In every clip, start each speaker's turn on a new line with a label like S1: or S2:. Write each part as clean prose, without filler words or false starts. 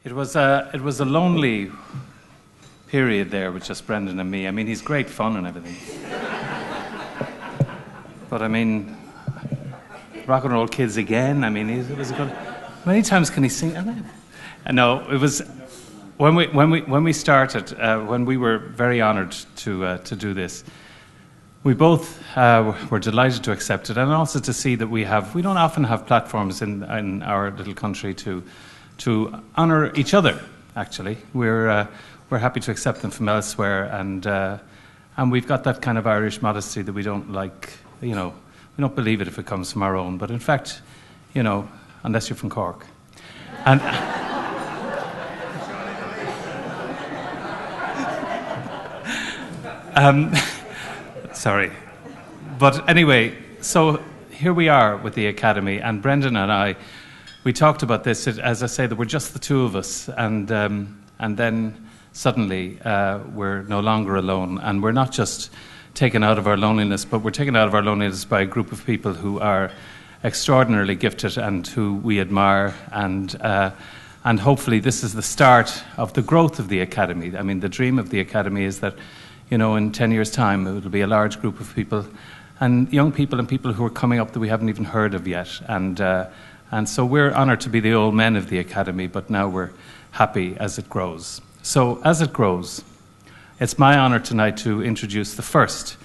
S1: It was a lonely period there with just Brendan and me. I mean, he's great fun and everything. But I mean, rock and roll kids again. I mean, it was a good. How many times can he sing? No, it was when we started. When we were very honoured to do this, we both were delighted to accept it, and also to see that we don't often have platforms in our little country to honour each other. Actually, we're happy to accept them from elsewhere, and we've got that kind of Irish modesty that we don't like. We don't believe it if it comes from our own. But in fact, unless you're from Cork, and sorry, but anyway, so here we are with the Academy, and Brendan and I. We talked about this, as I say, that we're just the two of us, and then suddenly we're no longer alone, and we're not just taken out of our loneliness, but we're taken out of our loneliness by a group of people who are extraordinarily gifted and who we admire, and hopefully this is the start of the growth of the Academy. I mean, the dream of the Academy is that, in 10 years' time, it will be a large group of people, and young people and people who are coming up that we haven't even heard of yet, and so we're honoured to be the old men of the Academy, but now we're happy as it grows. So as it grows, it's my honour tonight to introduce the first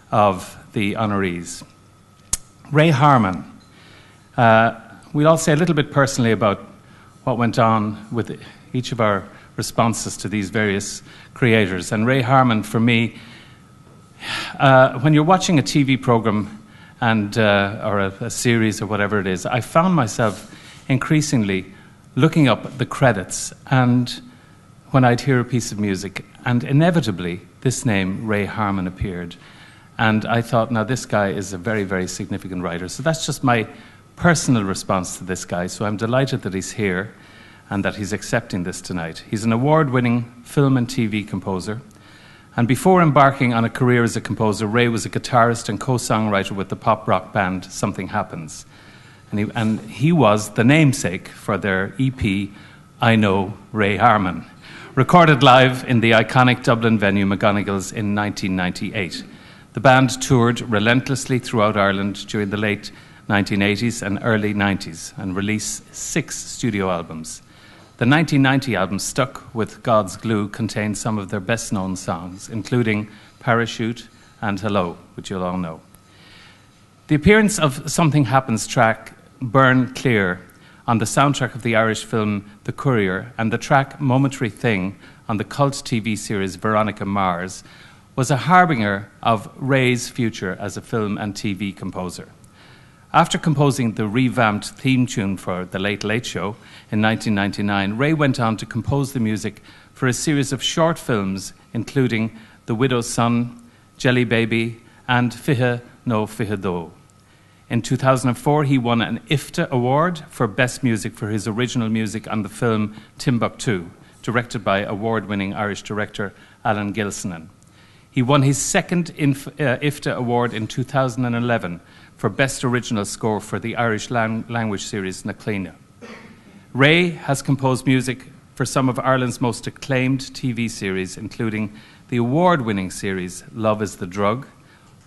S1: of the honorees, Ray Harmon. We'll all say a little bit personally about what went on with each of our responses to these various creators. And Ray Harmon, for me, when you're watching a TV programme or a series or whatever it is, I found myself increasingly looking up the credits and when I'd hear a piece of music, and inevitably this name, Ray Harmon, appeared. And I thought, now this guy is a very, very significant writer. So that's just my personal response to this guy. So I'm delighted that he's here and that he's accepting this tonight. He's an award-winning film and TV composer. And before embarking on a career as a composer, Ray was a guitarist and co-songwriter with the pop rock band Something Happens. And he was the namesake for their EP, I Know Ray Harmon, recorded live in the iconic Dublin venue McGonagall's in 1998. The band toured relentlessly throughout Ireland during the late 1980s and early 90s and released 6 studio albums. The 1990 album, Stuck with God's Glue, contained some of their best-known songs, including Parachute and Hello, which you'll all know. The appearance of Something Happens track, Burn Clear, on the soundtrack of the Irish film The Courier, and the track Momentary Thing on the cult TV series Veronica Mars, was a harbinger of Ray's future as a film and TV composer. After composing the revamped theme tune for The Late Late Show in 1999, Ray went on to compose the music for a series of short films, including The Widow's Son, Jelly Baby, and Fiche no Fiche Do. In 2004, he won an IFTA award for Best Music for his original music on the film Timbuktu, directed by award-winning Irish director Alan Gilsonan. He won his second IFTA award in 2011 for Best Original Score for the Irish language series Na Clina. Ray has composed music for some of Ireland's most acclaimed TV series, including the award-winning series Love is the Drug,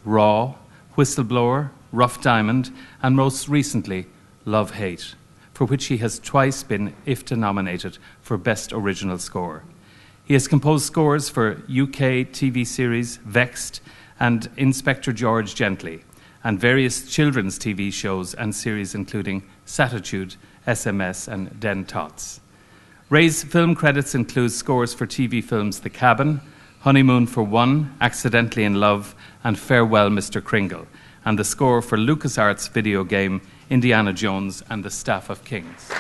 S1: Raw, Whistleblower, Rough Diamond, and most recently, Love Hate, for which he has twice been IFTA nominated for Best Original Score. He has composed scores for UK TV series Vexed and Inspector George Gently, and various children's TV shows and series including Satitude, SMS, and Den Tots. Ray's film credits include scores for TV films The Cabin, Honeymoon for One, Accidentally in Love, and Farewell, Mr. Kringle, and the score for LucasArts video game Indiana Jones and the Staff of Kings.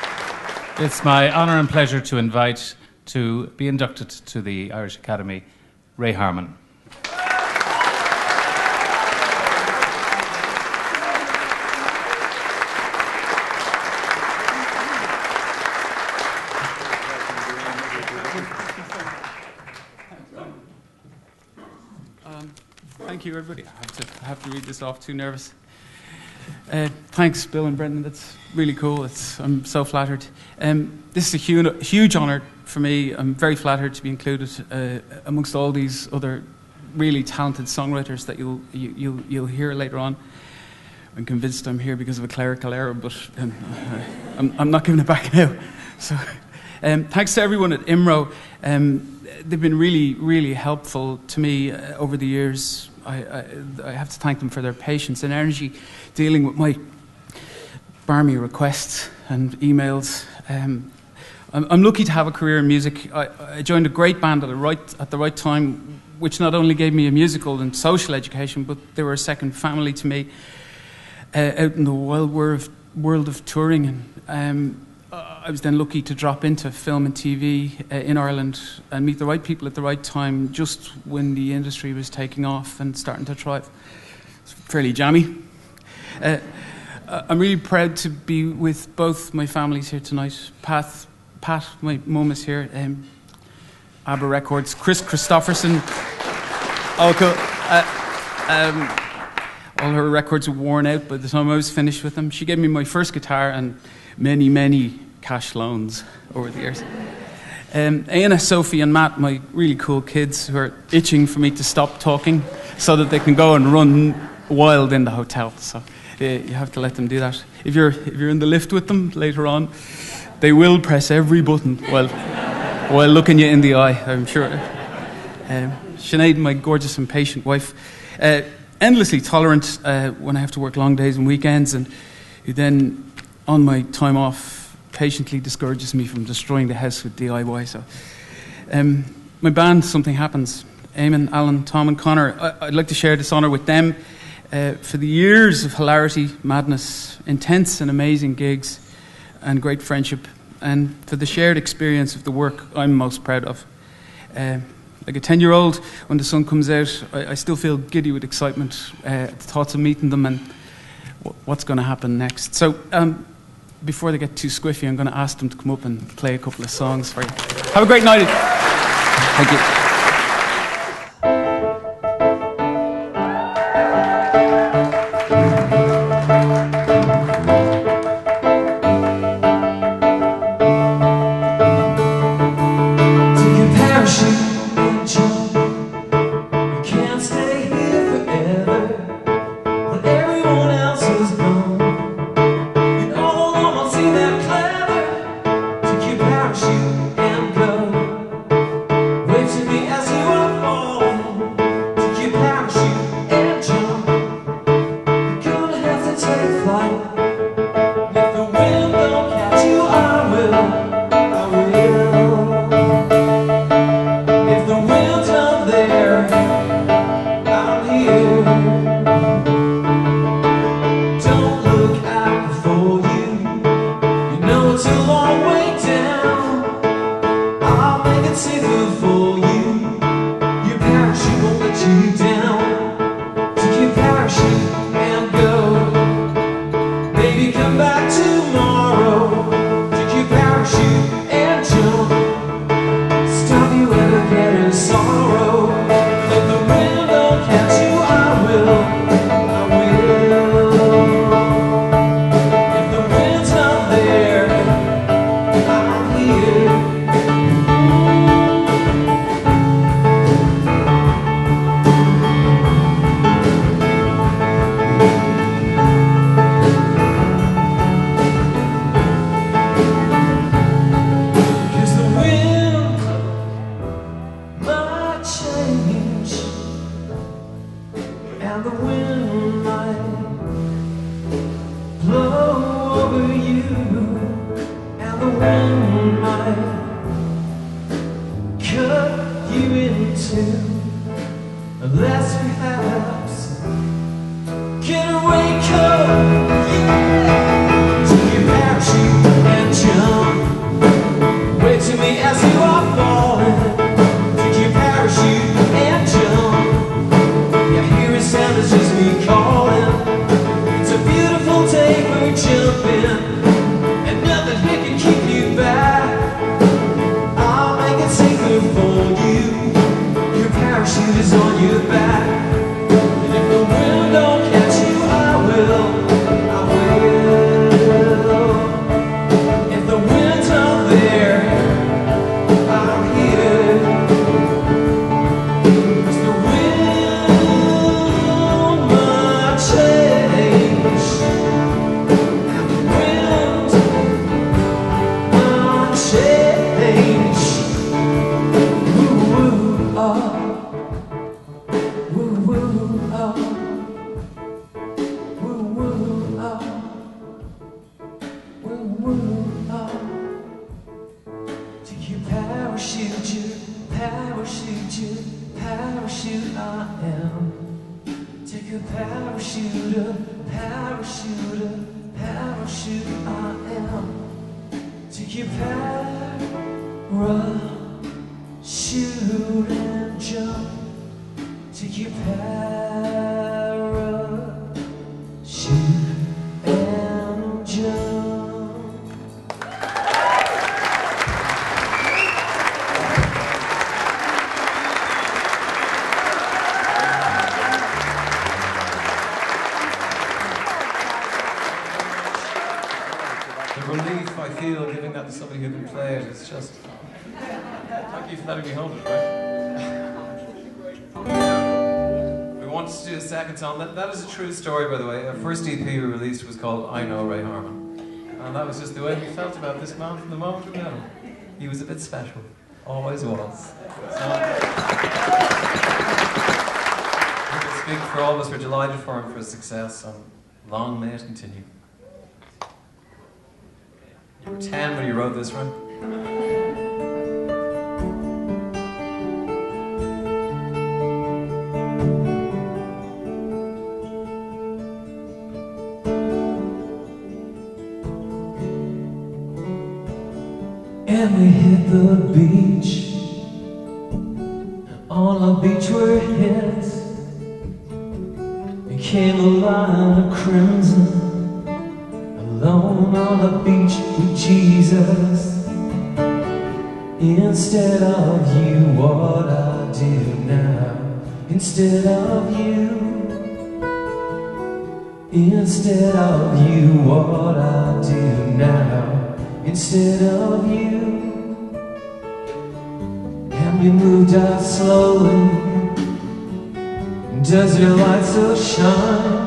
S1: It's my honour and pleasure to invite to be inducted to the Irish Academy, Ray Harmon.
S2: Thank you, everybody. I have to read this off, too nervous. Thanks, Bill and Brendan. That's really cool. I'm so flattered. This is a huge honour for me. I'm very flattered to be included amongst all these other really talented songwriters that you'll hear later on. I'm convinced I'm here because of a clerical error, but I'm not giving it back now. So, thanks to everyone at IMRO. They've been really, really helpful to me over the years. I have to thank them for their patience and energy dealing with my barmy requests and emails. I'm lucky to have a career in music. I joined a great band at the right time, which not only gave me a musical and social education, but they were a second family to me out in the wild world of touring. And I was then lucky to drop into film and TV in Ireland and meet the right people at the right time, just when the industry was taking off and starting to thrive. It's fairly jammy. I'm really proud to be with both my families here tonight. Pat, my mum is here. ABBA Records, Chris Christopherson. All her records were worn out by the time I was finished with them. She gave me my first guitar and many, many cash loans over the years. Aina, Sophie and Matt, my really cool kids who are itching for me to stop talking so that they can go and run wild in the hotel. So you have to let them do that. If you're in the lift with them later on, they will press every button while looking you in the eye, I'm sure. Sinead, my gorgeous and patient wife, endlessly tolerant when I have to work long days and weekends, and who then, on my time off, patiently discourages me from destroying the house with DIY. So, my band, Something Happens, Eamon, Alan, Tom and Connor, I'd like to share this honour with them for the years of hilarity, madness, intense and amazing gigs and great friendship, and for the shared experience of the work I'm most proud of. Like a 10-year-old, when the sun comes out, I still feel giddy with excitement at the thoughts of meeting them and what's going to happen next. So, before they get too squiffy, I'm going to ask them to come up and play a couple of songs for you. Have a great night. Thank you.
S3: It's a long way down. to parachute I am. Take a parachute, parachute, parachute I am. Take your parachute and jump. Take your parachute and jump.
S4: Relief I feel giving that to somebody who can play it. It's just... Thank you for letting me hold it, right? We wanted to do a second song. That is a true story, by the way. Our first EP we released was called I Know Ray Harmon. And that was just the way we felt about this man from the moment we met him. He was a bit special. Always was. So, I can speak for all of us. We're delighted for him, for his success, and long may it continue. You were 10 when you wrote this, right?
S3: And we hit the beach. On our beach were heads. Became a line of crimson. Alone on the beach with Jesus. Instead of you, what I do now. Instead of you. Instead of you, what I do now. Instead of you. And we moved out slowly. Does your light still shine?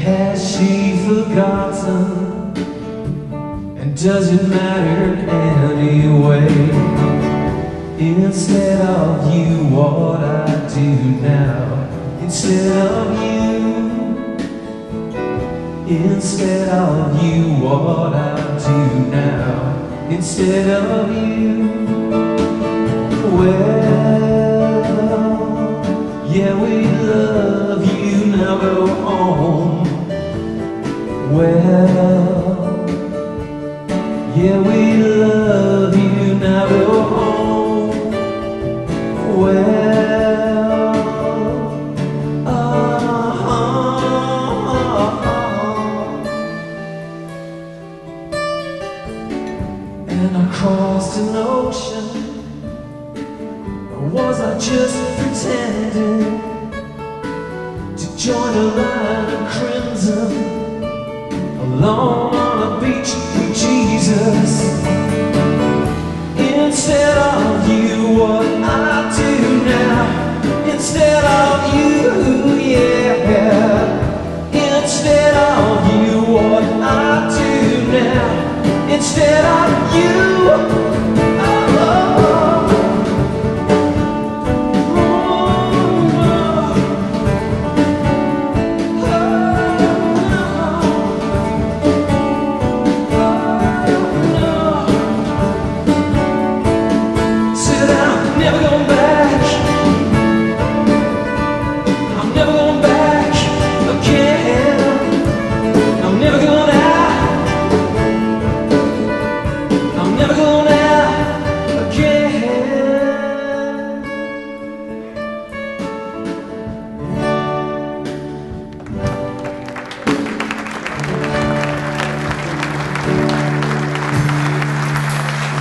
S3: Has she forgotten? And does it matter anyway? Instead of you, what I do now. Instead of you. Instead of you, what I do now. Instead of you. Well, yeah, we love you, now go home. Well, yeah, we love you, now go home. Well, and I crossed an ocean, or was I just pretending to join a line of crimson? Alone on a beach with Jesus. Instead of you, what I do now. Instead of you, yeah. Instead of you, what I do now. Instead of you,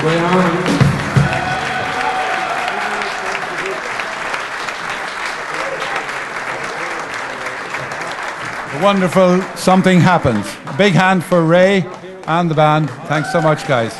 S3: Ray Harmon.
S5: Wonderful Something Happens. A big hand for Ray and the band. Thanks so much, guys.